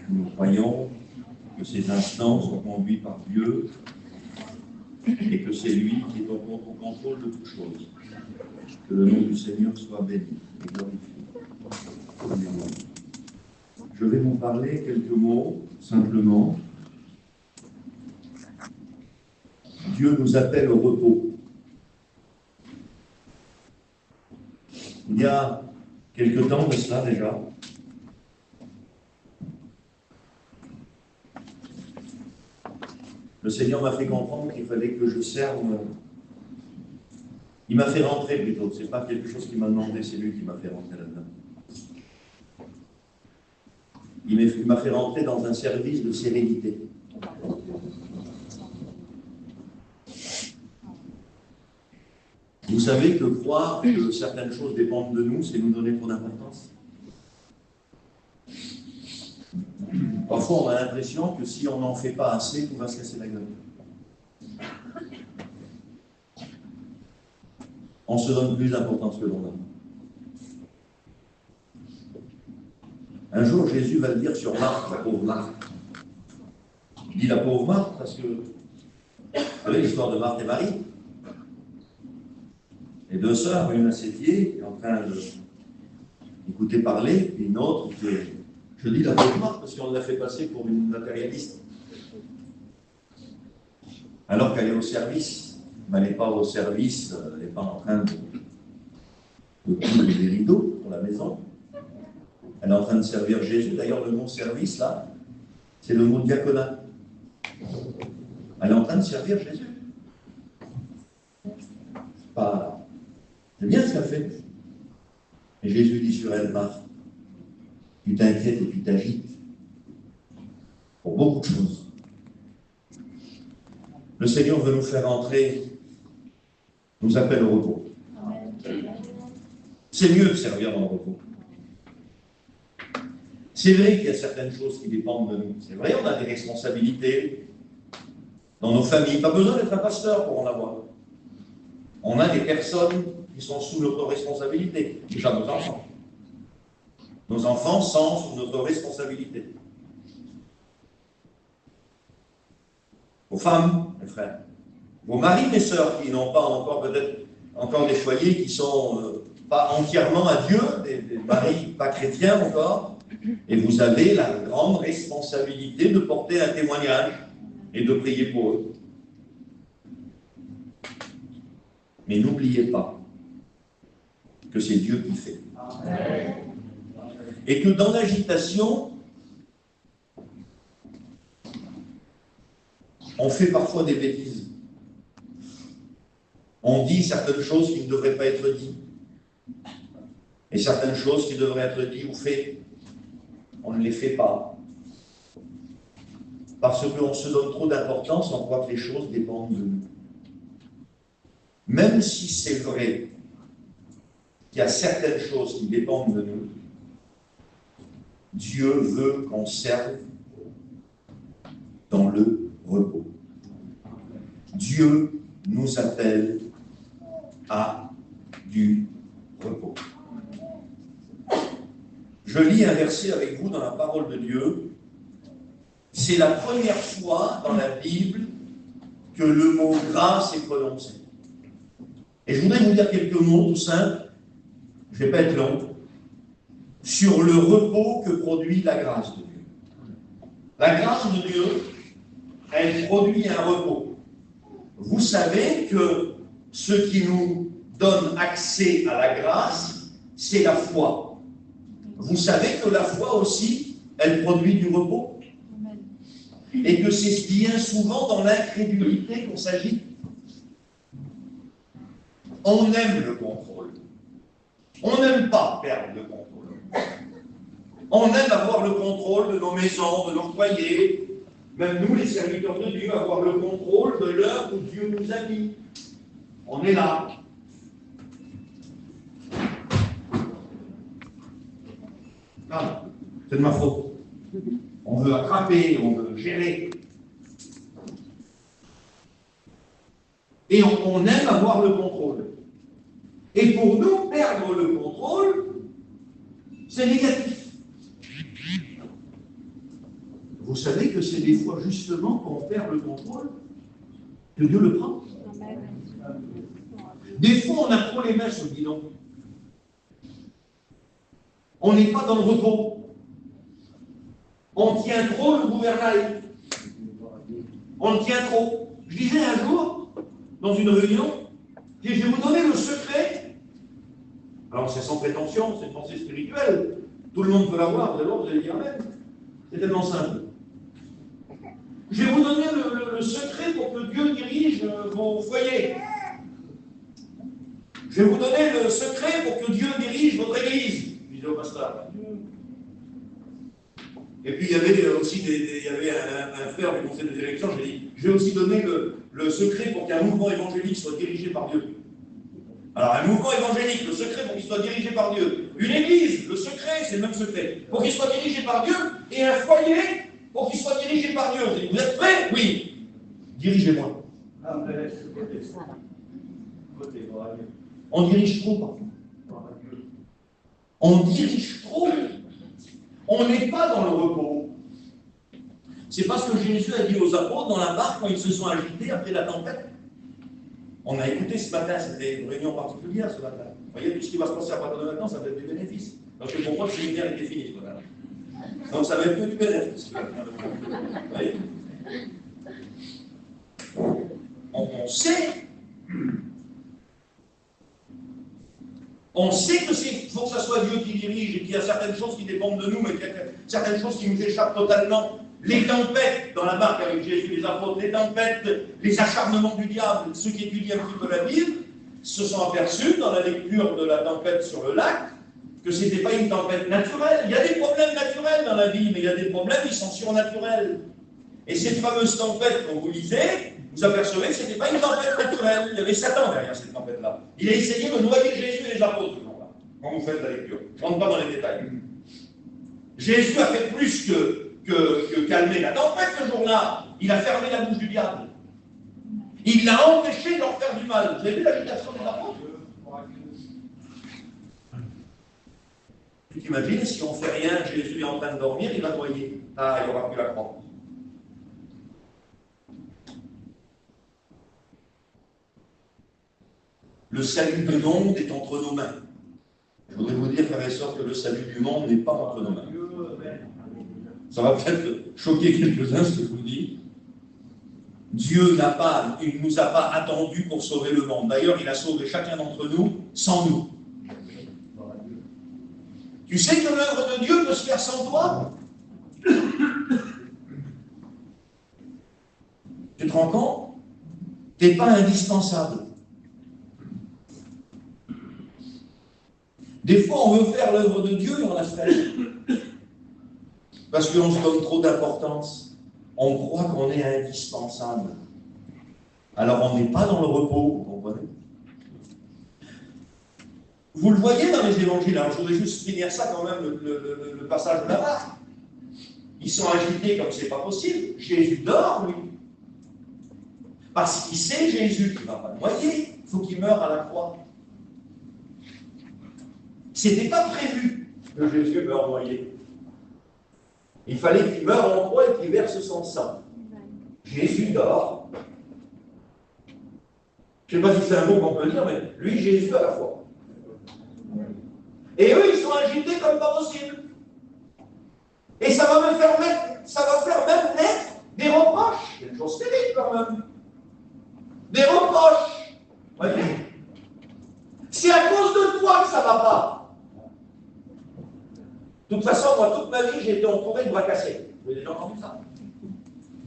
Nous croyons que ces instants sont conduits par Dieu et que c'est lui qui est au contrôle de toutes choses. Que le nom du Seigneur soit béni et glorifié. Je vais vous parler quelques mots, simplement. Dieu nous appelle au repos. Il y a quelque temps de cela déjà, le Seigneur m'a fait comprendre qu'il fallait que je serve. Il m'a fait rentrer plutôt, ce n'est pas quelque chose qu'il m'a demandé, c'est lui qui m'a fait rentrer là-dedans. Il m'a fait rentrer dans un service de sérénité. Vous savez que croire que certaines choses dépendent de nous, c'est nous donner trop d'importance. Parfois, on a l'impression que si on n'en fait pas assez, tout va se casser la gueule. On se donne plus d'importance que l'on a. Un jour, Jésus va le dire sur Marthe, la pauvre Marthe. Il dit la pauvre Marthe parce que, vous savez l'histoire de Marthe et Marie. Les deux sœurs, une à ses pieds, en train d'écouter parler, et une autre qui est... Je dis la pauvre Marthe parce qu'on l'a fait passer pour une matérialiste. Alors qu'elle est au service, mais elle n'est pas au service, elle n'est pas en train de coudre des rideaux pour la maison. Elle est en train de servir Jésus. D'ailleurs, le mot service, là, c'est le mot diaconat. Elle est en train de servir Jésus. C'est bien ce qu'elle fait. Et Jésus dit sur elle, Marthe, tu t'inquiètes et tu t'agites pour beaucoup de choses. Le Seigneur veut nous faire entrer, nous appelle au repos. C'est mieux de servir dans le repos. C'est vrai qu'il y a certaines choses qui dépendent de nous. C'est vrai, on a des responsabilités dans nos familles. Pas besoin d'être un pasteur pour en avoir. On a des personnes qui sont sous notre responsabilité. Déjà nos enfants. Nos enfants sont sous notre responsabilité. Vos femmes, mes frères. Vos maris, mes sœurs, qui n'ont pas encore peut-être encore des foyers qui sont pas entièrement à Dieu, des maris pas chrétiens encore. Et vous avez la grande responsabilité de porter un témoignage et de prier pour eux. Mais n'oubliez pas que c'est Dieu qui fait. Et que dans l'agitation, on fait parfois des bêtises. On dit certaines choses qui ne devraient pas être dites. Et certaines choses qui devraient être dites ou faites, on ne les fait pas. Parce qu'on se donne trop d'importance, on croit que les choses dépendent de nous. Même si c'est vrai qu'il y a certaines choses qui dépendent de nous, Dieu veut qu'on serve dans le repos. Dieu nous appelle à du repos. Je lis un verset avec vous dans la parole de Dieu. C'est la première fois dans la Bible que le mot grâce est prononcé. Et je voudrais vous dire quelques mots tout simples, je ne vais pas être long, sur le repos que produit la grâce de Dieu. La grâce de Dieu, elle produit un repos. Vous savez que ce qui nous donne accès à la grâce, c'est la foi. Vous savez que la foi aussi, elle produit du repos. Et que c'est bien souvent dans l'incrédulité qu'on s'agit. On aime le contrôle. On n'aime pas perdre le contrôle. On aime avoir le contrôle de nos maisons, de nos foyers, même nous, les serviteurs de Dieu, avoir le contrôle de l'heure où Dieu nous a mis. On est là. Ah, c'est de ma faute. On veut attraper, on veut gérer. Et on aime avoir le contrôle. Et pour nous, perdre le contrôle, c'est négatif. vous savez que c'est des fois justement quand on perd le contrôle que Dieu le prend. Des fois, on a trop les mains sur le guidon. On n'est pas dans le repos. On tient trop le gouvernail. On le tient trop. Je disais un jour, dans une réunion, je vais vous donner le secret. Alors, c'est sans prétention, c'est une pensée spirituelle. Tout le monde peut l'avoir, vous allez dire Amen. C'est tellement simple. Je vais vous donner le secret pour que Dieu dirige vos foyers. Je vais vous donner le secret pour que Dieu dirige votre église. Je disais au pasteur. Et puis il y avait aussi un frère du conseil de direction, j'ai dit, je vais aussi donner le secret pour qu'un mouvement évangélique soit dirigé par Dieu. Alors un mouvement évangélique, le secret pour qu'il soit dirigé par Dieu. Une église, le secret, c'est le même secret. Pour qu'il soit dirigé par Dieu, et un foyer, pour qu'il soit dirigé par Dieu. Vous êtes prêts? Oui. Dirigez-moi. On dirige trop parfois. On dirige trop. On n'est pas dans le repos. C'est pas ce que Jésus a dit aux apôtres dans la barque quand ils se sont agités après la tempête. On a écouté ce matin, c'était une réunion particulière ce matin. Vous voyez, tout ce qui va se passer à partir de maintenant, ça va être des bénéfices. Donc pour moi, le séminaire était fini ce matin. Donc ça va être que du bénéfice. Vous voyez, on sait. On sait que il faut que ce soit Dieu qui dirige et qu'il y a certaines choses qui dépendent de nous, mais qu'il y a certaines choses qui nous échappent totalement. Les tempêtes dans la barque avec Jésus, les apôtres, les tempêtes, les acharnements du diable, ceux qui étudient un petit peu la Bible, se sont aperçus dans la lecture de la tempête sur le lac que ce n'était pas une tempête naturelle. Il y a des problèmes naturels dans la vie, mais il y a des problèmes qui sont surnaturels. Et cette fameuse tempête, quand vous lisez, vous apercevez que ce n'était pas une tempête naturelle. Il y avait Satan derrière cette tempête-là. Il a essayé de noyer Jésus et les apôtres, quand vous faites la lecture. Je ne rentre pas dans les détails. Jésus a fait plus que calmer la tempête ce jour-là. Il a fermé la bouche du diable. Il l'a empêché de leur faire du mal. Vous avez vu l'agitation des apôtres? Tu t'imagines, si on ne fait rien, Jésus est en train de dormir, il va noyer. Ah, il n'aura plus la croix. Le salut du monde est entre nos mains. Je voudrais vous dire, frères et sœurs, que le salut du monde n'est pas entre nos mains. Ça va peut-être choquer quelques-uns ce que je vous dis. Dieu il ne nous a pas attendus pour sauver le monde. D'ailleurs, il a sauvé chacun d'entre nous sans nous. Tu sais que l'œuvre de Dieu peut se faire sans toi? Tu te rends compte? Tu n'es pas indispensable. Des fois, on veut faire l'œuvre de Dieu et on la fait. Parce qu'on se donne trop d'importance. On croit qu'on est indispensable. Alors, on n'est pas dans le repos, vous comprenez? Vous le voyez dans les évangiles. Alors, je voudrais juste finir ça quand même, le passage de la barque. Ils sont agités comme c'est pas possible. Jésus dort, lui. Parce qu'il sait, Jésus, qu'il ne va pas le noyer. Il faut qu'il meure à la croix. Ce n'était pas prévu que Jésus meure noyé. Il fallait qu'il meure en croix et qu'il verse son sang. Jésus dort. Je ne sais pas si c'est un mot qu'on peut dire, mais lui, Jésus à la fois. Et eux, ils sont agités comme pas possible. Et ça va faire même naître des reproches. C'est une chose terrible quand même. Des reproches. Vous voyez? C'est à cause de toi que ça ne va pas. De toute façon, moi, toute ma vie, j'ai été entouré de bras cassés. Vous avez déjà entendu ça?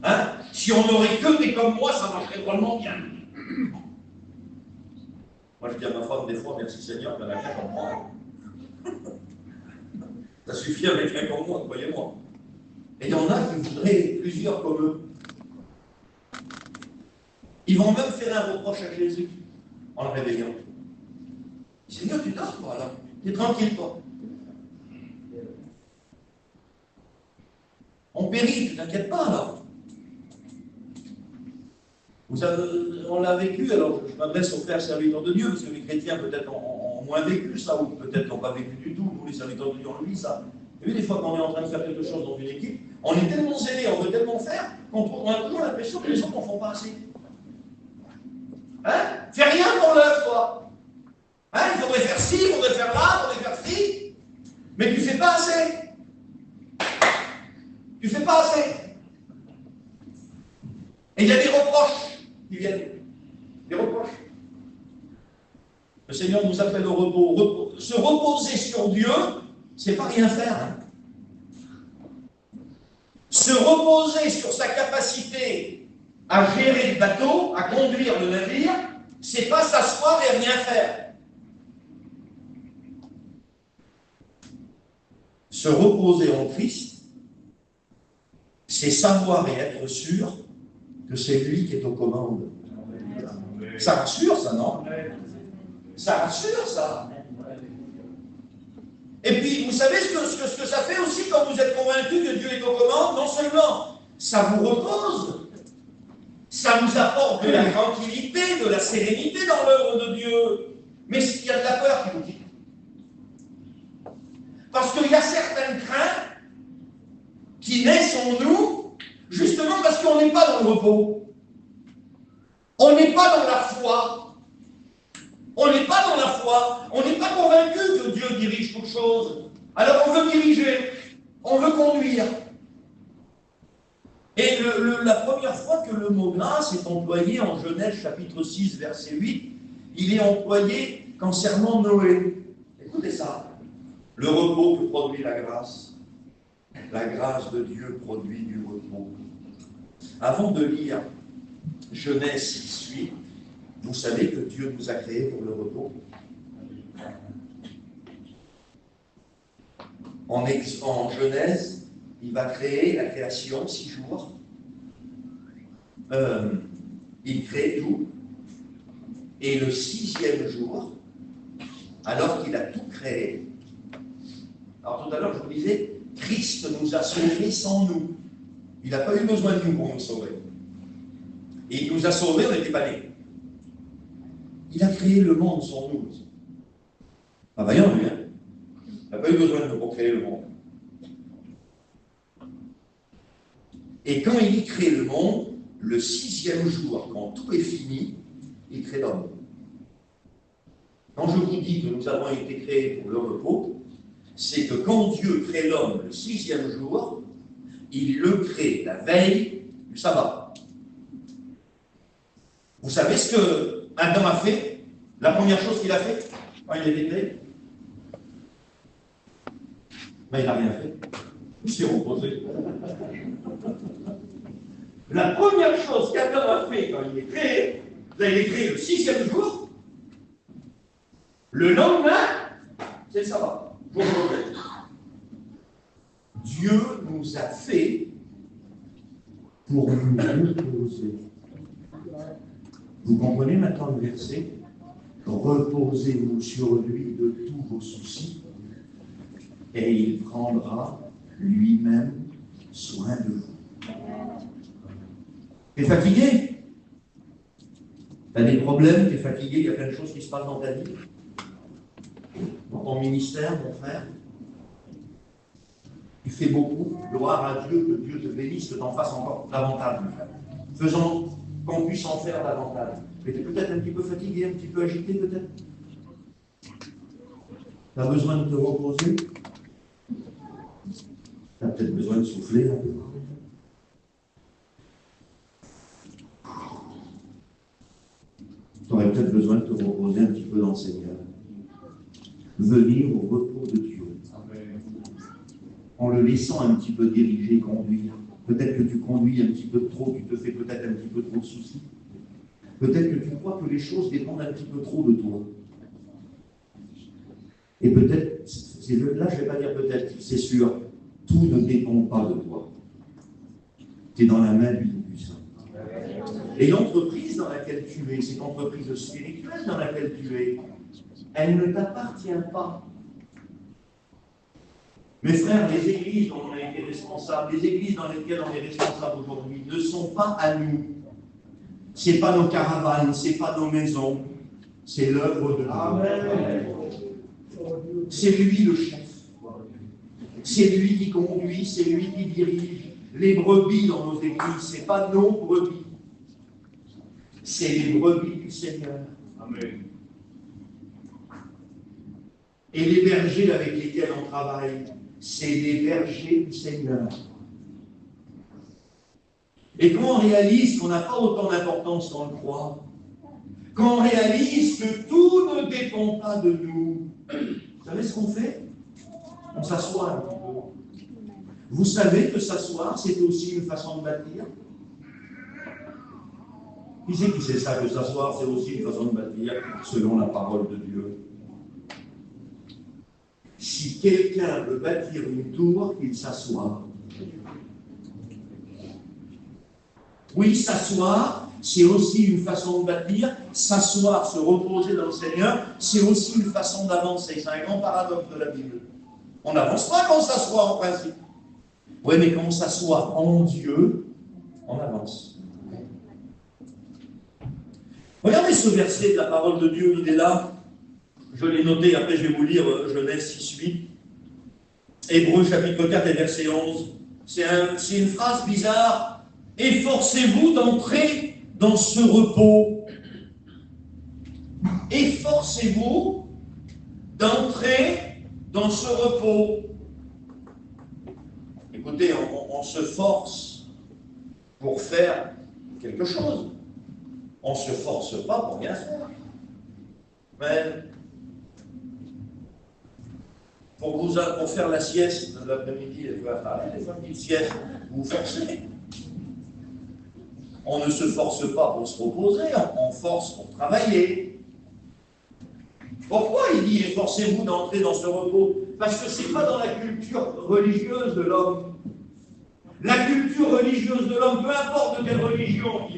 Hein? Si on n'aurait que des comme moi, ça marcherait vraiment bien. Moi, je dis à ma femme des fois, merci Seigneur, qu'elle a bien comme moi. Ça suffit avec un comme moi, croyez-moi. Et il y en a qui voudraient plusieurs comme eux. Ils vont même faire un reproche à Jésus en le réveillant. Seigneur, tu dors, toi, là. Tu es tranquille, toi. On périt, tu t'inquiètes pas, là. Vous savez, on l'a vécu, alors je m'adresse aux frères serviteurs de Dieu, parce que les chrétiens peut-être ont moins vécu ça, ou peut-être n'ont pas vécu du tout, nous les serviteurs de Dieu on le vit ça. Vous avez vu, des fois, quand on est en train de faire quelque chose dans une équipe, on est tellement zélé, on veut tellement faire, qu'on a toujours l'impression que les autres n'en font pas assez. Hein? Fais rien pour l'œuvre, toi. Hein? Il faudrait faire ci, il faudrait faire là, il faudrait faire ci. Mais tu ne fais pas assez. Tu ne fais pas assez. Et il y a des reproches qui viennent. Des reproches. Le Seigneur nous appelle au repos. Se reposer sur Dieu, c'est pas rien faire. Hein. Se reposer sur sa capacité à gérer le bateau, à conduire le navire, c'est pas s'asseoir et rien faire. Se reposer en Christ, c'est savoir et être sûr que c'est lui qui est aux commandes. Ça rassure, ça, non? Ça rassure, ça. Et puis, vous savez ce que ça fait aussi quand vous êtes convaincu que Dieu est aux commandes? Non seulement ça vous repose, ça nous apporte de la tranquillité, de la sérénité dans l'œuvre de Dieu. Mais il y a de la peur qui vous quitte. Parce qu'il y a certaines craintes qui naissent en nous, justement parce qu'on n'est pas dans le repos. On n'est pas dans la foi. On n'est pas dans la foi. On n'est pas convaincu que Dieu dirige toute chose. Alors on veut diriger. On veut conduire. Et la première fois que le mot grâce est employé en Genèse chapitre 6, verset 8, il est employé concernant Noé. Écoutez ça. Le repos que produit la grâce. La grâce de Dieu produit du repos. Avant de lire Genèse 6, 8, vous savez que Dieu nous a créés pour le repos. En Genèse, il va créer la création 6 jours. Il crée tout. Et le 6e jour, alors qu'il a tout créé, alors tout à l'heure je vous disais, Christ nous a sauvés sans nous. Il n'a pas eu besoin de nous pour nous sauver. Et il nous a sauvés, on n'était pas nés. Il a créé le monde sans nous. Pas vaillant, lui, hein. Il n'a pas eu besoin de nous pour créer le monde. Et quand il crée le monde, le 6e jour, quand tout est fini, il crée l'homme. Quand je vous dis que nous avons été créés pour le repos, c'est que quand Dieu crée l'homme le 6e jour, il le crée la veille du sabbat. Vous savez ce que Adam a fait? La première chose qu'il a fait quand il était créé? Mais il n'a rien fait. Il s'est reposé. La première chose qu'Adam a fait quand il est créé, il est créé le 6e jour, le lendemain, c'est le sabbat. Jour de repos. Dieu nous a fait pour nous reposer. Vous comprenez maintenant le verset? Reposez-vous sur lui de tous vos soucis, et il prendra lui-même soin de vous. T'es fatigué? T'as des problèmes, t'es fatigué, il y a plein de choses qui se passent dans ta vie, dans ton ministère, mon frère. Tu fais beaucoup, gloire à Dieu, que Dieu te bénisse, que tu en fasses encore davantage, mon frère. Faisons qu'on puisse en faire davantage. Mais tu es peut-être un petit peu fatigué, un petit peu agité, peut-être. Tu as besoin de te reposer. Tu as peut-être besoin de souffler un peu. Tu aurais peut-être besoin de te reposer un petit peu dans le Seigneur. Venir au repos de Dieu. En le laissant un petit peu diriger, conduire. Peut-être que tu conduis un petit peu trop, tu te fais peut-être un petit peu trop de soucis. Peut-être que tu crois que les choses dépendent un petit peu trop de toi. Et peut-être, là je ne vais pas dire peut-être, c'est sûr, tout ne dépend pas de toi. Tu es dans la main du Tout-Puissant. Et l'entreprise dans laquelle tu es, cette entreprise spirituelle dans laquelle tu es, elle ne t'appartient pas. Mes frères, les églises dont on a été responsable, les églises dans lesquelles on est responsable aujourd'hui, ne sont pas à nous. Ce n'est pas nos caravanes, ce n'est pas nos maisons, c'est l'œuvre de Dieu. C'est lui le chef. C'est lui qui conduit, c'est lui qui dirige. Les brebis dans nos églises, ce n'est pas nos brebis. C'est les brebis du Seigneur. Amen. Et les bergers avec lesquels on travaille, c'est les bergers du Seigneur. Et quand on réalise qu'on n'a pas autant d'importance qu'on le croit, quand on réalise que tout ne dépend pas de nous, vous savez ce qu'on fait? On s'assoit un petit peu. Vous savez que s'asseoir, c'est aussi une façon de bâtir? Qui c'est qui sait ça, que s'asseoir, c'est aussi une façon de bâtir, selon la parole de Dieu? Si quelqu'un veut bâtir une tour, il s'assoit. Oui, s'asseoir, c'est aussi une façon de bâtir. S'asseoir, se reposer dans le Seigneur, c'est aussi une façon d'avancer. C'est un grand paradoxe de la Bible. On n'avance pas quand on s'assoit en principe. Oui, mais quand on s'assoit en Dieu, on avance. Regardez ce verset de la parole de Dieu, il est là. Je l'ai noté, après je vais vous lire Genèse 6:8. Hébreux chapitre 4 et verset 11. C'est une phrase bizarre. Efforcez-vous d'entrer dans ce repos. Efforcez-vous d'entrer dans ce repos. Écoutez, on se force pour faire quelque chose. On ne se force pas pour rien faire. Mais pour faire la sieste de l'après-midi, les femmes qui sieste, vous vous forcez. On ne se force pas pour se reposer, on force pour travailler. Pourquoi il dit efforcez-vous d'entrer dans ce repos? Parce que ce n'est pas dans la culture religieuse de l'homme. La culture religieuse de l'homme, peu importe de quelle religion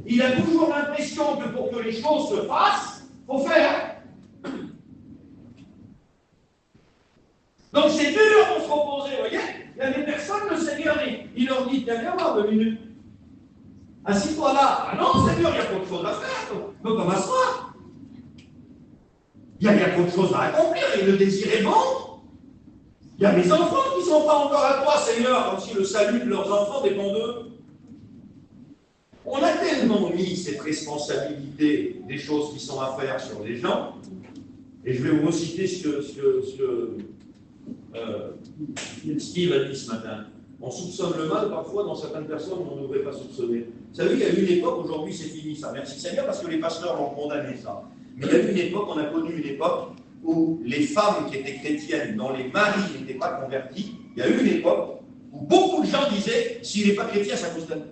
il a toujours l'impression que pour que les choses se fassent, il faut faire. Donc c'est dur pour se reposer, vous voyez? Il y a des personnes, le Seigneur, il leur dit, viens voir 2 minutes. Assis-toi là. Ah non, Seigneur, il y a trop de choses à faire. Ne peux pas m'asseoir. Il y a trop de choses à accomplir et le désir est bon. Il y a mes enfants qui ne sont pas encore à toi, Seigneur, comme si le salut de leurs enfants dépend d'eux. On a tellement mis cette responsabilité des choses qui sont à faire sur les gens, et je vais vous reciter ce que Steve a dit ce matin. On soupçonne le mal parfois dans certaines personnes où on ne devrait pas soupçonner. Vous savez, il y a eu une époque, aujourd'hui c'est fini ça, merci Seigneur, parce que les pasteurs l'ont condamné ça. Mais il y a eu une époque, on a connu une époque où les femmes qui étaient chrétiennes, dont les maris n'étaient pas convertis, il y a eu une époque où beaucoup de gens disaient, s'il n'est pas chrétien, ça cause d'elle.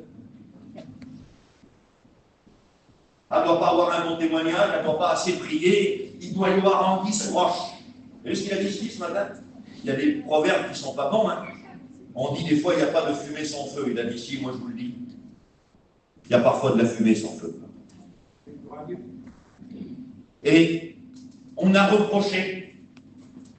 Elle ne doit pas avoir un bon témoignage, elle ne doit pas assez prier, il doit y avoir anguille sous roche. Vous voyez ce qu'il a dit ce matin? Il y a des proverbes qui ne sont pas bons. Hein. On dit des fois, il n'y a pas de fumée sans feu. Il a dit si, moi je vous le dis. Il y a parfois de la fumée sans feu. Et on a reproché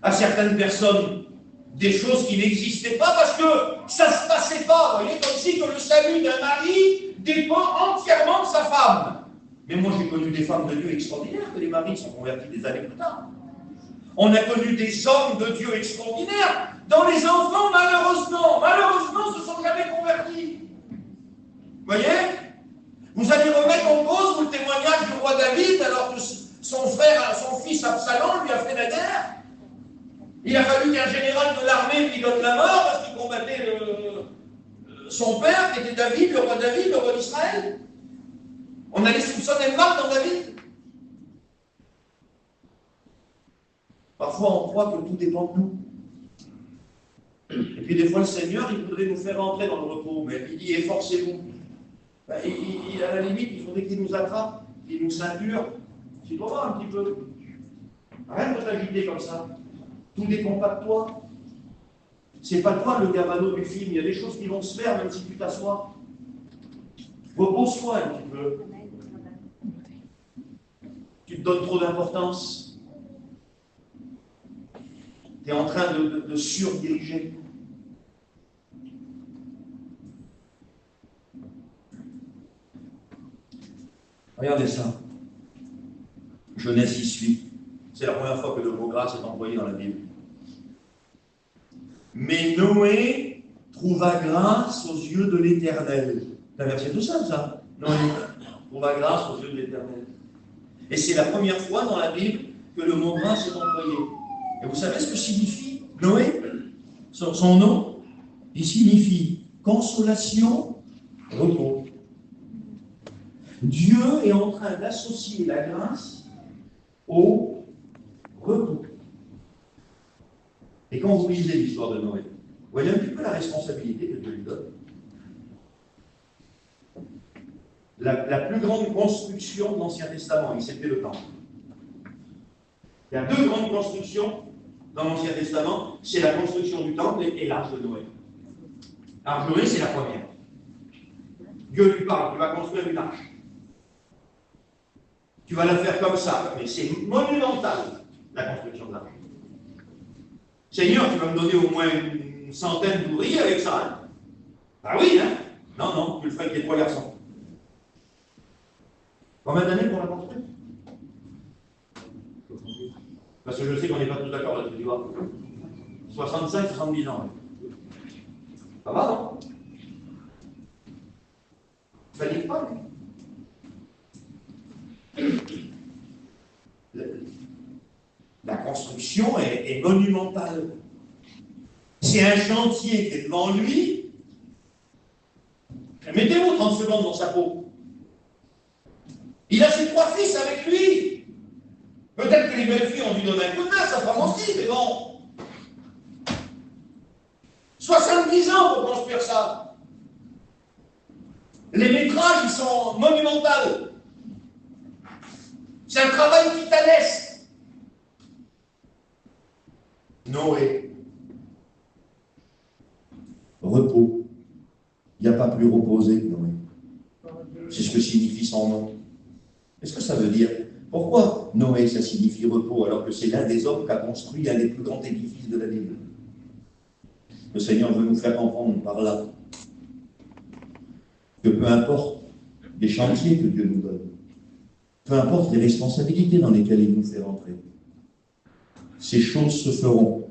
à certaines personnes des choses qui n'existaient pas parce que ça ne se passait pas. Vous voyez, comme si que le salut d'un mari dépend entièrement de sa femme. Mais moi, j'ai connu des femmes de Dieu extraordinaires, que les maris sont convertis des années plus tard. On a connu des hommes de Dieu extraordinaires, dont les enfants, malheureusement, ne se sont jamais convertis. Vous voyez? Vous allez remettre en cause le témoignage du roi David, alors que son fils Absalom lui a fait la guerre. Il a fallu qu'un général de l'armée lui donne la mort parce qu'il combattait son père, qui était David, le roi d'Israël. On allait soupçonner le mal dans David. Parfois, on croit que tout dépend de nous. Et puis, des fois, le Seigneur, il voudrait nous faire entrer dans le repos, mais il dit efforcez-vous. Ben, à la limite, il faudrait qu'il nous attrape, qu'il nous ceinture. Tu dois voir un petit peu. Arrête de t'agiter comme ça. Tout dépend pas de toi. C'est pas toi le gabano du film. Il y a des choses qui vont se faire même si tu t'assois. Repose-toi un petit peu. Tu te donnes trop d'importance. Tu es en train de surdiriger. Regardez ça. Genèse 6:8. C'est la première fois que le mot grâce est employé dans la Bible. Mais Noé trouva grâce aux yeux de l'Éternel. C'est un verset tout simple, ça. Noé trouva grâce aux yeux de l'Éternel. Et c'est la première fois dans la Bible que le mot grâce est employé. Et vous savez ce que signifie Noé? Son nom? Il signifie consolation, repos. Dieu est en train d'associer la grâce au repos. Et quand vous lisez l'histoire de Noé, vous voyez un petit peu la responsabilité que Dieu lui donne. La plus grande construction de l'Ancien Testament, c'était le temple. Il y a deux grandes constructions dans l'Ancien Testament, c'est la construction du temple et l'arche de Noé. L'arche de Noé, c'est la première. Dieu lui parle, tu vas construire une arche. Tu vas la faire comme ça, mais c'est monumental, la construction de l'arche. Seigneur, tu vas me donner au moins une centaine d'ouvriers avec ça. Hein? Ah oui, hein? Non, non, tu le feras avec tes 3 garçons. Combien d'années pour la construire? Parce que je sais qu'on n'est pas tous d'accord là-dessus, tu vois. 65, 70 ans. Ça va, non? Ça dit pas, la construction est monumentale. C'est un chantier qui est devant lui. Mettez-vous 30 secondes dans sa peau. Il a ses 3 fils avec lui. Peut-être que les belles filles ont dû donner un coup de main, sa femme aussi, mais bon. 70 ans pour construire ça. Les métrages, ils sont monumentaux. C'est un travail titanesque. Noé. Repos. Il n'y a pas plus reposé que Noé. C'est ce que signifie son nom. Qu'est-ce que ça veut dire? Pourquoi Noé, ça signifie repos, alors que c'est l'un des hommes qui a construit un des plus grands édifices de la Bible? Le Seigneur veut nous faire comprendre par là que peu importe les chantiers que Dieu nous donne, peu importe les responsabilités dans lesquelles il nous fait rentrer, ces choses se feront.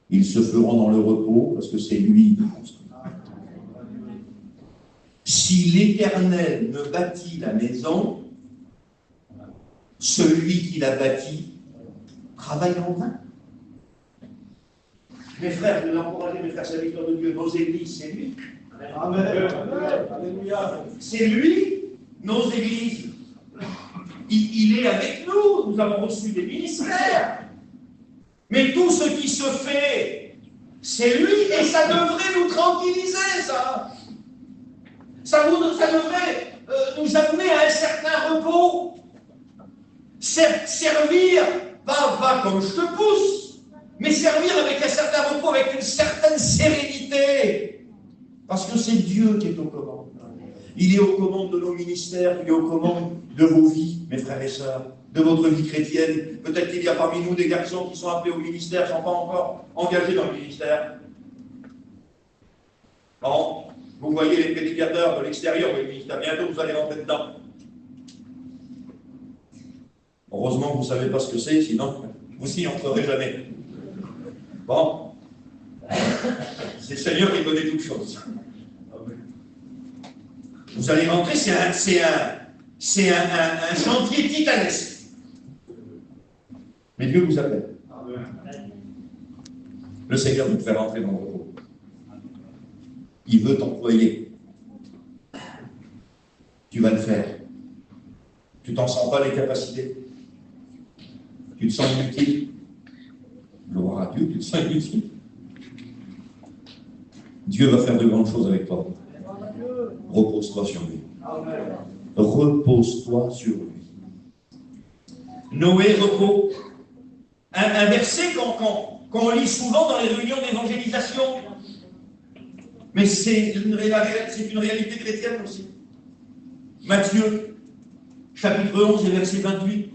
Ils se feront dans le repos parce que c'est lui qui construit. Si l'Éternel ne bâtit la maison, celui qui l'a bâti travaille en vain. Mes frères, je veux encourager mes frères serviteurs de Dieu, nos églises, c'est lui. Amen. C'est lui, nos églises. Il est avec nous, nous avons reçu des ministères. Mais tout ce qui se fait, c'est lui, et ça devrait nous tranquilliser, ça. Ça devrait nous amener à un certain repos. Servir, pas comme je te pousse, mais servir avec un certain repos, avec une certaine sérénité. Parce que c'est Dieu qui est aux commandes. Il est aux commandes de nos ministères, il est aux commandes de vos vies, mes frères et sœurs, de votre vie chrétienne. Peut-être qu'il y a parmi nous des garçons qui sont appelés au ministère, qui ne sont pas encore engagés dans le ministère. Bon, vous voyez les prédicateurs de l'extérieur, vous voyez, bientôt vous allez rentrer dedans. Heureusement que vous ne savez pas ce que c'est, sinon vous n'y entrerez jamais. Bon, c'est le Seigneur qui connaît toutes choses. Vous allez rentrer, c'est un chantier titanesque. Mais Dieu vous appelle. Le Seigneur veut te faire rentrer dans le repos. Il veut t'employer. Tu vas le faire. Tu t'en sens pas les capacités. Tu te sens inutile. Gloire à Dieu, tu te sens inutile. Dieu va faire de grandes choses avec toi. Repose-toi sur lui. Repose-toi sur lui. Noé, repos. Un verset qu'on lit souvent dans les réunions d'évangélisation. Mais c'est une réalité chrétienne aussi. Matthieu, chapitre 11 et verset 28.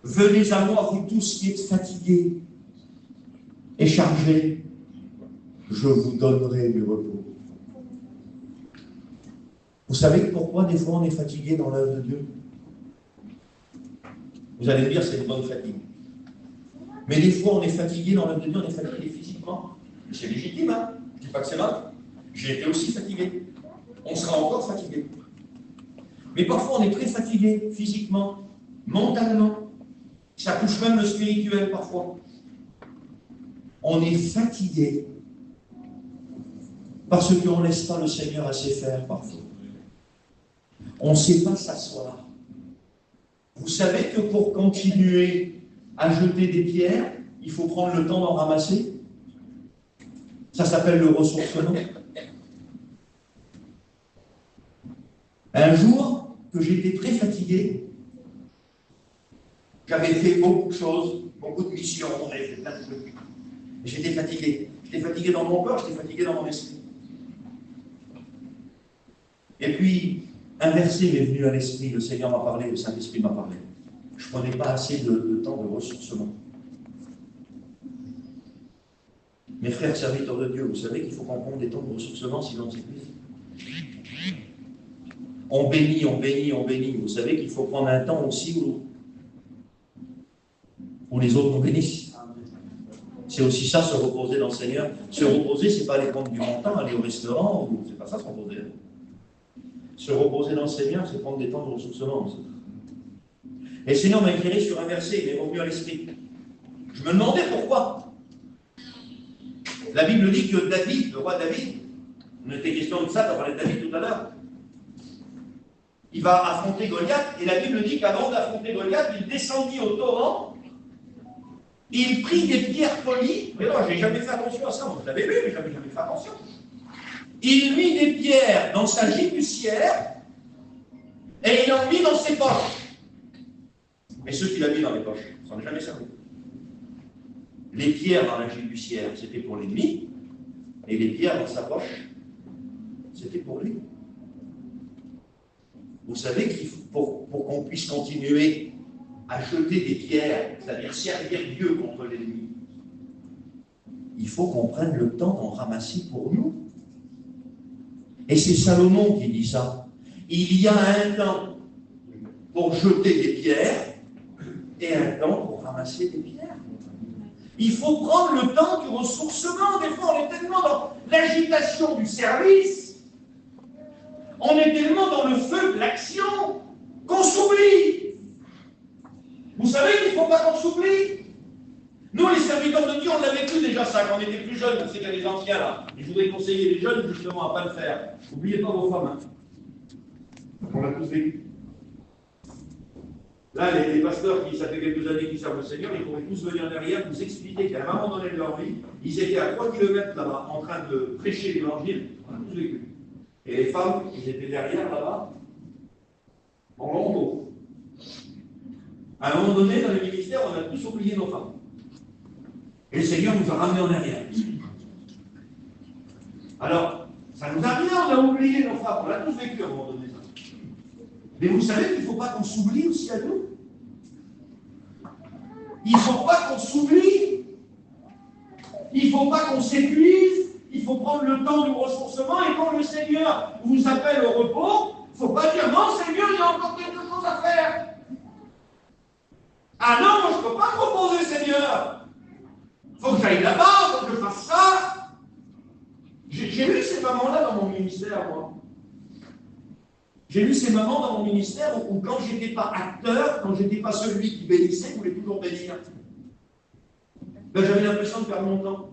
Venez à moi, vous tous qui êtes fatigués et chargés, je vous donnerai du repos. Vous savez pourquoi des fois on est fatigué dans l'œuvre de Dieu? Vous allez me dire, c'est une bonne fatigue. Mais des fois, on est fatigué dans l'œuvre de Dieu, on est fatigué physiquement. C'est légitime, hein? Je ne dis pas que c'est mal. J'ai été aussi fatigué. On sera encore fatigué. Mais parfois, on est très fatigué physiquement, mentalement. Ça touche même le spirituel parfois. On est fatigué parce qu'on ne laisse pas le Seigneur assez faire parfois. On ne sait pas s'asseoir. Vous savez que pour continuer à jeter des pierres, il faut prendre le temps d'en ramasser. Ça s'appelle le ressourcement. Un jour que j'étais très fatigué, j'avais fait beaucoup de choses, beaucoup de missions, j'avais fait plein de trucs. J'étais fatigué. J'étais fatigué dans mon corps, j'étais fatigué dans mon esprit. Et puis, un verset m'est venu à l'esprit, le Seigneur m'a parlé, le Saint-Esprit m'a parlé. Je ne prenais pas assez de temps de ressourcement. Mes frères serviteurs de Dieu, vous savez qu'il faut qu'on prenne des temps de ressourcement sinon on s'épuise. On bénit, on bénit, on bénit. Vous savez qu'il faut prendre un temps aussi où les autres nous bénissent. C'est aussi ça, se reposer dans le Seigneur. Se reposer, c'est pas aller prendre du montant, aller au restaurant, ou c'est pas ça se reposer. Se reposer dans le Seigneur, c'est prendre des temps de ressourcement aussi. Et le Seigneur m'a éclairé sur un verset, il m'est revenu à l'esprit. Je me demandais pourquoi. La Bible dit que David, le roi David, on était question de ça, tu as parlé de David tout à l'heure, il va affronter Goliath, et la Bible dit qu'avant d'affronter Goliath, il descendit au torrent, il prit des pierres polies, mais non, je n'ai jamais fait attention à ça, moi je l'avais lu, mais je n'avais jamais fait attention. Il mit des pierres dans sa gibussière, et il en mit dans ses poches. Mais ceux qu'il a mis dans les poches, ça n'en a jamais servi. Les pierres dans la gibussière, c'était pour l'ennemi, et les pierres dans sa poche, c'était pour lui. Vous savez qu'il faut, pour qu'on puisse continuer à jeter des pierres, c'est-à-dire servir Dieu contre l'ennemi, il faut qu'on prenne le temps d'en ramasser pour nous. Et c'est Salomon qui dit ça. Il y a un temps pour jeter des pierres et un temps pour ramasser des pierres. Il faut prendre le temps du ressourcement. Des fois, on est tellement dans l'agitation du service, on est tellement dans le feu de l'action qu'on s'oublie. Vous savez qu'il ne faut pas qu'on s'oublie. Nous, les serviteurs de Dieu, on a vécu déjà ça quand on était plus jeunes. On sait qu'il y a des anciens là. Et je voudrais conseiller les jeunes justement à ne pas le faire. N'oubliez pas vos femmes. Hein. On l'a tous vécu. Là, les pasteurs qui, ça fait quelques années qu'ils servent le Seigneur, ils pourraient tous venir derrière vous expliquer qu'à un moment donné de leur vie, ils étaient à 3 km là-bas en train de prêcher l'évangile. On a tous vécu. Et les femmes, ils étaient derrière là-bas, en lambeaux. À un moment donné, dans le ministère, on a tous oublié nos femmes. Et le Seigneur nous a ramenés en arrière. Alors, ça nous arrive, on a oublié nos femmes, on l'a tous vécu à un moment donné. Mais vous savez qu'il ne faut pas qu'on s'oublie aussi à nous. Il ne faut pas qu'on s'oublie. Il ne faut pas qu'on s'épuise. Il faut prendre le temps du ressourcement. Et quand le Seigneur vous appelle au repos, il ne faut pas dire non, Seigneur, il y a encore quelque chose à faire. Ah non, moi je ne peux pas me reposer, Seigneur. Il faut que j'aille là-bas, il faut que je fasse ça. J'ai vu ces mamans-là dans mon ministère, moi. J'ai vu ces mamans dans mon ministère où quand je n'étais pas acteur, quand je n'étais pas celui qui bénissait, je voulais toujours bénir. Ben, j'avais l'impression de perdre mon temps.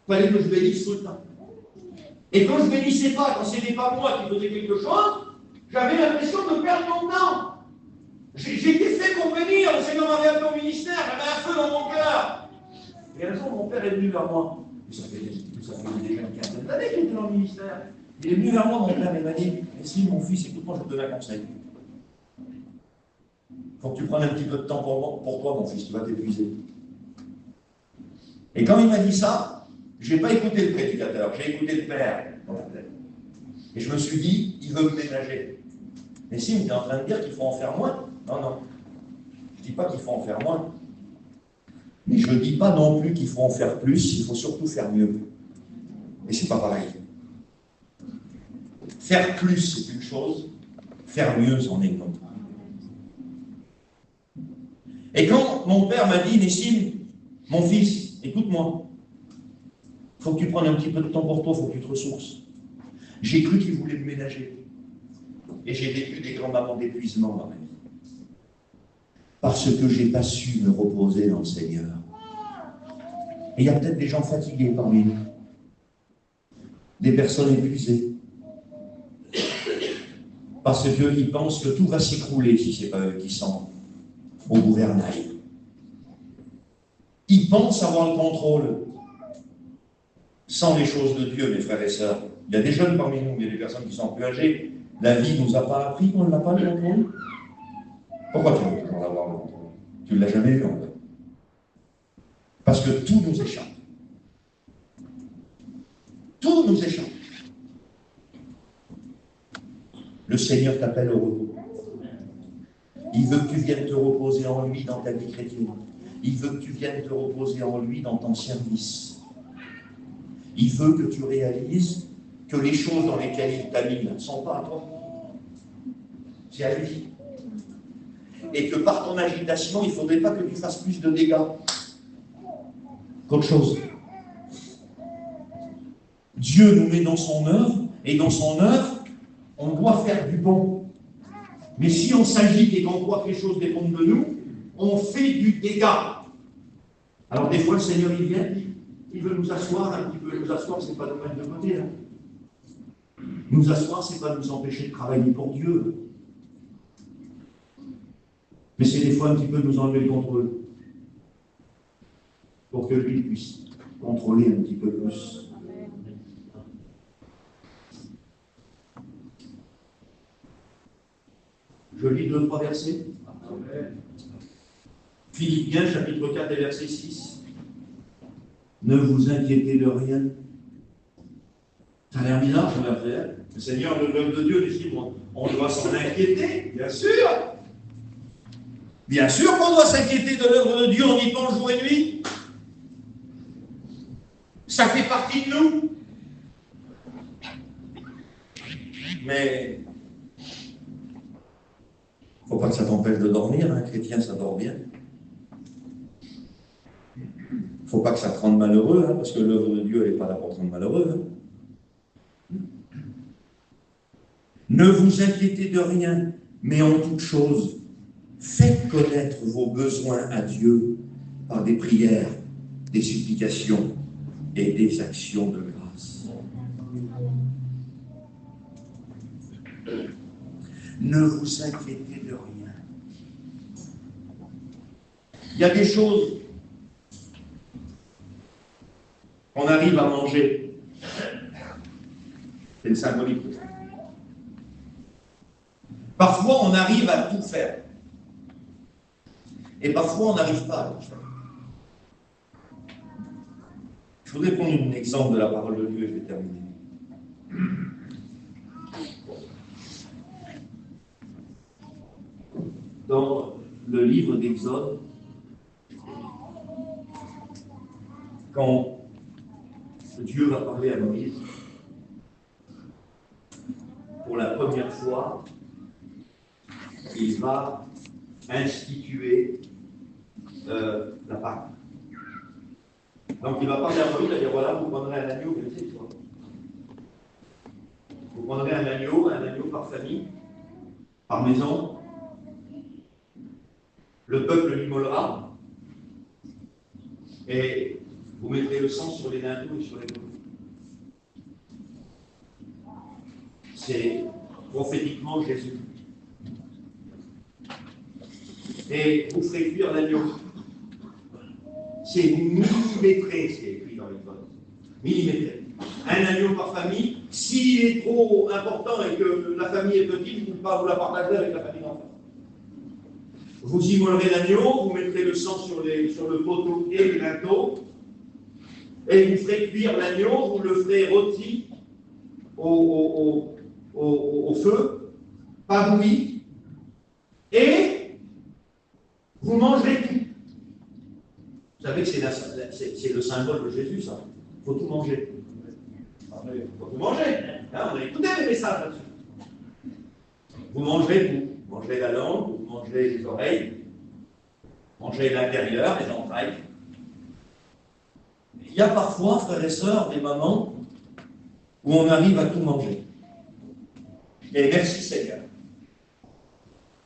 Il fallait que je bénisse tout le temps. Et quand je ne bénissais pas, quand ce n'était pas moi qui faisais quelque chose, j'avais l'impression de perdre mon temps. J'étais fait pour bénir, le Seigneur m'avait appelé au ministère, j'avais un feu dans mon cœur. Et un jour, mon père est venu vers moi. Ça fait déjà une quinzaine d'années qu'il était dans le ministère. Il est venu vers moi, mon père, et m'a dit, mais si mon fils, écoute-moi, je te donne un conseil. Il faut que tu prennes un petit peu de temps pour toi, mon fils, tu vas t'épuiser. Et quand il m'a dit ça, je n'ai pas écouté le prédicateur, j'ai écouté le père dans la tête. Et je me suis dit, il veut me ménager. Mais si, il est en train de dire qu'il faut en faire moins. Non, non. Je ne dis pas qu'il faut en faire moins. Mais je ne dis pas non plus qu'il faut en faire plus, il faut surtout faire mieux. Et ce n'est pas pareil. Faire plus, c'est une chose, faire mieux, c'en est une autre. Et quand mon père m'a dit, Nessim, mon fils, écoute-moi, il faut que tu prennes un petit peu de temps pour toi, il faut que tu te ressources. J'ai cru qu'il voulait me ménager. Et j'ai vécu des grands moments d'épuisement dans ma vie. Parce que je n'ai pas su me reposer dans le Seigneur. Et il y a peut-être des gens fatigués parmi nous. Des personnes épuisées. Parce qu'ils pensent que tout va s'écrouler si ce n'est pas eux qui sont au gouvernail. Ils pensent avoir le contrôle. Sans les choses de Dieu, mes frères et sœurs. Il y a des jeunes parmi nous, il y a des personnes qui sont plus âgées. La vie ne nous a pas appris qu'on n'a pas le contrôle. Pourquoi tu veux toujours l'avoir le contrôle? Tu ne l'as jamais vu en fait. Parce que tout nous échappe. Tout nous échappe. Le Seigneur t'appelle au repos. Il veut que tu viennes te reposer en lui dans ta vie chrétienne. Il veut que tu viennes te reposer en lui dans ton service. Il veut que tu réalises que les choses dans lesquelles il t'a mis ne sont pas à toi. C'est à lui. Et que par ton agitation, il ne faudrait pas que tu fasses plus de dégâts qu'autre chose. Dieu nous met dans son œuvre, et dans son œuvre, on doit faire du bon. Mais si on s'agite et qu'on croit que les choses dépendent de nous, on fait du dégât. Alors des fois, le Seigneur, il vient, il veut nous asseoir un petit peu. Nous asseoir, ce n'est pas nous mettre de côté. Hein. Nous asseoir, ce n'est pas nous empêcher de travailler pour Dieu. Mais c'est des fois un petit peu nous enlever le contrôle. Pour que lui puisse contrôler un petit peu plus. Je lis 2-3 versets. Philippiens, chapitre 4 et verset 6. Ne vous inquiétez de rien. Ça a l'air bizarre, ce verset. Le Seigneur, l'œuvre de Dieu, dit on doit s'en inquiéter, bien sûr. Bien sûr qu'on doit s'inquiéter de l'œuvre de Dieu, on y pense jour et nuit. Ça fait partie de nous. Mais il ne faut pas que ça t'empêche de dormir, un chrétien, ça dort bien. Il ne faut pas que ça te rende malheureux, hein, parce que l'œuvre de Dieu, elle n'est pas là pour te rendre malheureux. Hein. Ne vous inquiétez de rien, mais en toute chose, faites connaître vos besoins à Dieu par des prières, des supplications et des actions de grâce. Ne vous inquiétez de rien. Il y a des choses qu'on arrive à manger. C'est le symbolique. Parfois, on arrive à tout faire. Et parfois, on n'arrive pas à tout faire. Je voudrais prendre un exemple de la parole de Dieu et je vais terminer. Dans le livre d'Exode, quand Dieu va parler à Moïse, pour la première fois, il va instituer la Pâque. Donc il va parler à Moïse, il va dire voilà, vous prendrez un agneau, mais c'est toi. Vous prendrez un agneau par famille, par maison. Le peuple l'immolera et vous mettrez le sang sur les dindons et sur les brebis. C'est prophétiquement Jésus. Et vous ferez cuire l'agneau. C'est millimétré, c'est écrit dans les codes. Millimétré. Un agneau par famille. S'il est trop important et que la famille est petite, vous ne pouvez pas vous la partager avec la famille d'enfants. Vous immolerez l'agneau, vous mettrez le sang sur le poteau et le linteau, et vous ferez cuire l'agneau, vous le ferez rôti au feu, pas bouilli, et vous mangerez tout. Vous savez que c'est le symbole de Jésus, ça. Il faut tout manger. Il faut tout manger. Hein, on a écouté les messages là-dessus. Vous mangerez tout. Vous mangerez la langue, vous mangerez les oreilles, manger l'intérieur, les entrailles. Il y a parfois, frères et sœurs, des moments où on arrive à tout manger. Et merci Seigneur.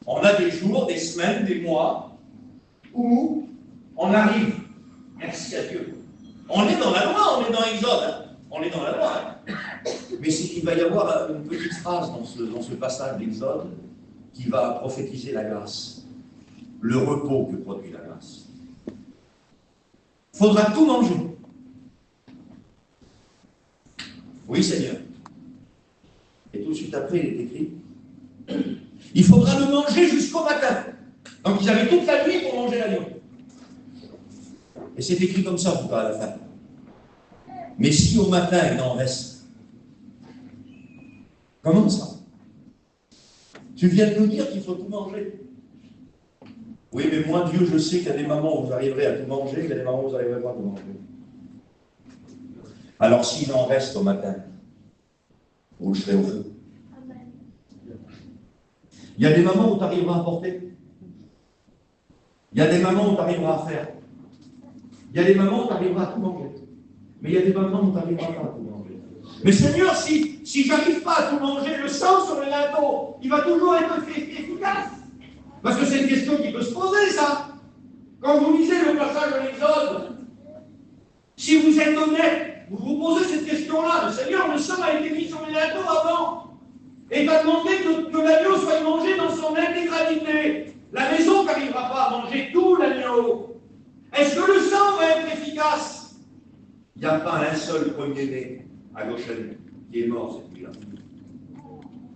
On a des jours, des semaines, des mois où on arrive. Merci à Dieu. On est dans la loi, on est dans Exode. Hein. On est dans la loi. Hein. Mais il va y avoir une petite phrase dans ce passage d'Exode qui va prophétiser la grâce. Le repos que produit la grâce. Il faudra tout manger. Oui, Seigneur. Et tout de suite après, il est écrit, il faudra le manger jusqu'au matin. Donc ils avaient toute la nuit pour manger l'agneau. Et c'est écrit comme ça, tout à la fin. Mais si au matin il en reste, comment ça? Tu viens de nous dire qu'il faut tout manger. Oui, mais moi, Dieu, je sais qu'il y a des moments où vous arriverez à tout manger, il y a des moments où vous n'arriverez pas à tout manger. Alors s'il en reste au matin, vous le serez au feu. Il y a des moments où tu arriveras à porter. Il y a des moments où tu arriveras à faire. Il y a des moments où tu arriveras à tout manger. Mais il y a des moments où tu n'arriveras pas à tout manger. Mais Seigneur, si je n'arrive pas à tout manger, le sang sur le linteau, il va toujours être efficace. Parce que c'est une question qui peut se poser, ça. Quand vous lisez le passage de l'Exode, si vous êtes honnête, vous vous posez cette question-là. Le Seigneur, le sang a été mis sur les linteaux avant. Et va demander que l'agneau soit mangé dans son intégralité. La maison n'arrivera pas à manger tout l'agneau. Est-ce que le sang va être efficace? Il n'y a pas un seul premier-né à Goshen qui est mort cette nuit-là.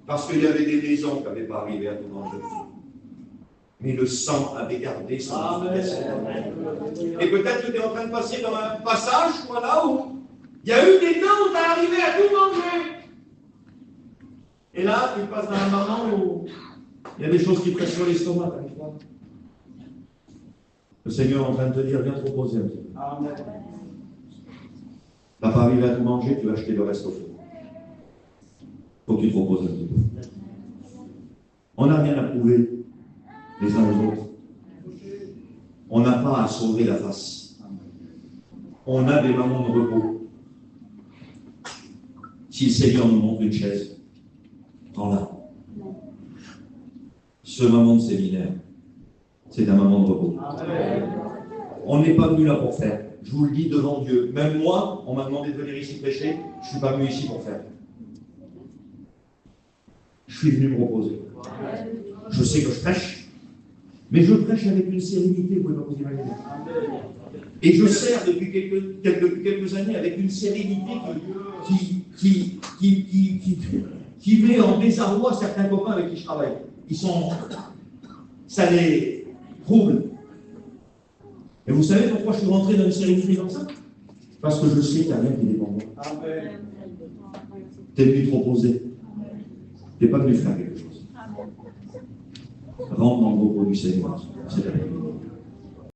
Parce qu'il y avait des maisons qui n'avaient pas arrivé à tout manger. Mais le sang avait gardé son efficacité. Et peut-être que tu es en train de passer dans un passage, voilà, où il y a eu des temps où tu es arrivé à tout manger. Et là, tu passes dans un moment où il y a des choses qui pressent sur l'estomac. Le Seigneur est en train de te dire, viens te reposer un petit peu. Tu n'as pas arrivé à tout manger, tu vas acheter le reste au feu. Il faut que tu te reposes un petit peu. On n'a rien à prouver les uns aux autres. On n'a pas à sauver la face. On a des moments de repos. Si le Seigneur nous montre une chaise, prends-la. Ce moment de séminaire, c'est un moment de repos. On n'est pas venu là pour faire. Je vous le dis devant Dieu. Même moi, on m'a demandé de venir ici prêcher. Je ne suis pas venu ici pour faire. Je suis venu me reposer. Je sais que je prêche, mais je prêche avec une sérénité, vous pouvez pas vous imaginer. Et je sers depuis quelques années avec une sérénité qui met en désarroi certains copains avec qui je travaille. Ça les trouble. Et vous savez pourquoi je suis rentré dans une sérénité comme ça? Parce que je sais qu'il n'y a rien qui dépend de moi. Tu es venu te reposer. Tu n'es pas venu faire quelque chose. Rentre dans le repos du Seigneur. C'est la